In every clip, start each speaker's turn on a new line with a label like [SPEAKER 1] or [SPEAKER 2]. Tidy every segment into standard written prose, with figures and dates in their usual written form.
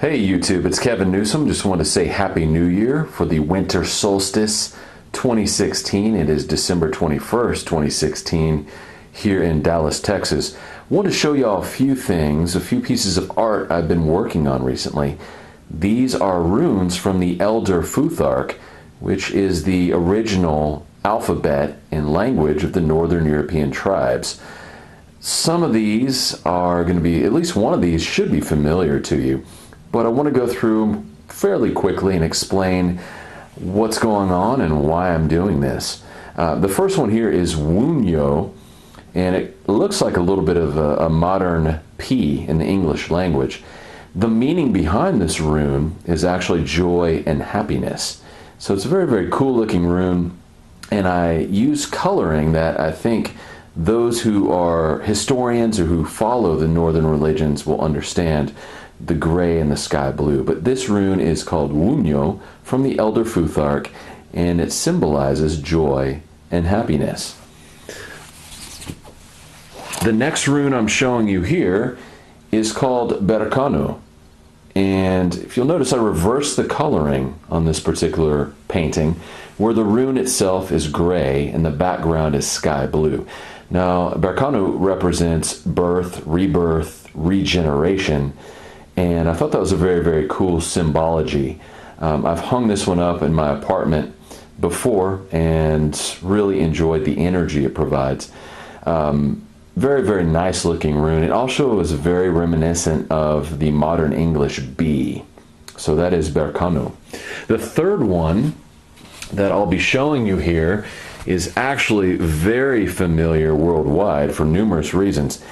[SPEAKER 1] Hey YouTube, it's Kevin Newsom. Just wanted to say Happy New Year for the winter solstice 2016. It is December 21st, 2016 here in Dallas, Texas. I want to show y'all a few things, a few pieces of art I've been working on recently. These are runes from the Elder Futhark, which is the original alphabet and language of the Northern European tribes. Some of these are going to be, at least one of these should be familiar to you. But I want to go through fairly quickly and explain what's going on and why I'm doing this. The first one here is Wunyo, and it looks like a little bit of a modern P in the English language. The meaning behind this rune is actually joy and happiness. So it's a very, very cool looking rune, and I use coloring that I think those who are historians or who follow the northern religions will understand, the gray and the sky blue. But this rune is called Wunyo from the Elder Futhark, and it symbolizes joy and happiness. The next rune I'm showing you here is called Berkanu. And if you'll notice, I reversed the coloring on this particular painting, where the rune itself is gray and the background is sky blue. Now, Berkanu represents birth, rebirth, regeneration, and I thought that was a very, very cool symbology. I've hung this one up in my apartment before and really enjoyed the energy it provides. Very, very nice looking rune. It also is very reminiscent of the modern English B. So that is Berkanu. The third one that I'll be showing you here is actually very familiar worldwide for numerous reasons.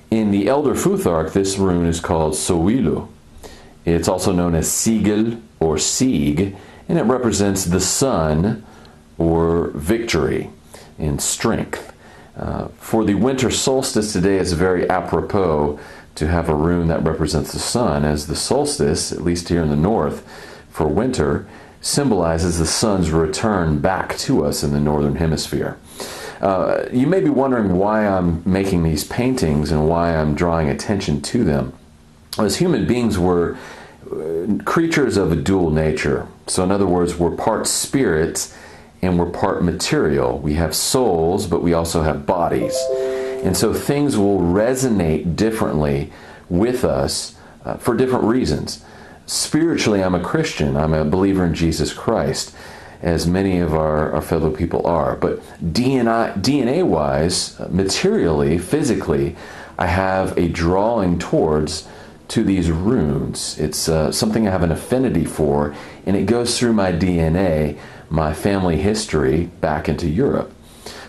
[SPEAKER 1] In the Elder Futhark, this rune is called Sowilu. It's also known as Sigil or Sieg, and it represents the sun or victory and strength. For the winter solstice today, it's very apropos to have a rune that represents the sun, as the solstice, at least here in the north, for winter, symbolizes the sun's return back to us in the northern hemisphere. You may be wondering why I'm making these paintings and why I'm drawing attention to them. As human beings, we're creatures of a dual nature. So in other words, we're part spirit and we're part material. We have souls, but we also have bodies. And so things will resonate differently with us for different reasons. Spiritually, I'm a Christian. I'm a believer in Jesus Christ, as many of our fellow people are. But DNA-wise, materially, physically, I have a drawing towards to these runes. It's something I have an affinity for, and it goes through my DNA, my family history, back into Europe.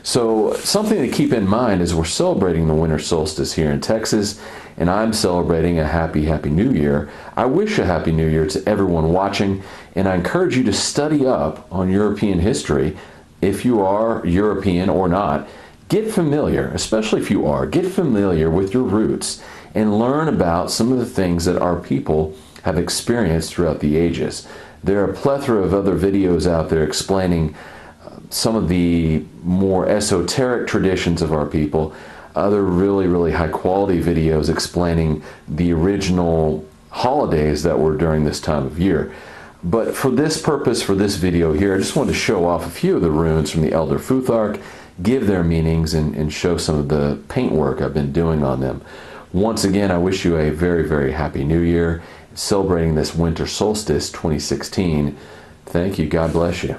[SPEAKER 1] So something to keep in mind as we're celebrating the winter solstice here in Texas, and I'm celebrating a happy New Year. I wish a Happy New Year to everyone watching, and I encourage you to study up on European history. If you are European or not, get familiar, especially if you are, get familiar with your roots and learn about some of the things that our people have experienced throughout the ages. There are a plethora of other videos out there explaining some of the more esoteric traditions of our people, other really high quality videos explaining the original holidays that were during this time of year. But for this purpose, for this video here, I just wanted to show off a few of the runes from the Elder Futhark, give their meanings, and show some of the paintwork I've been doing on them. Once again, I wish you a very Happy New Year, celebrating this winter solstice 2016. Thank you. God bless you.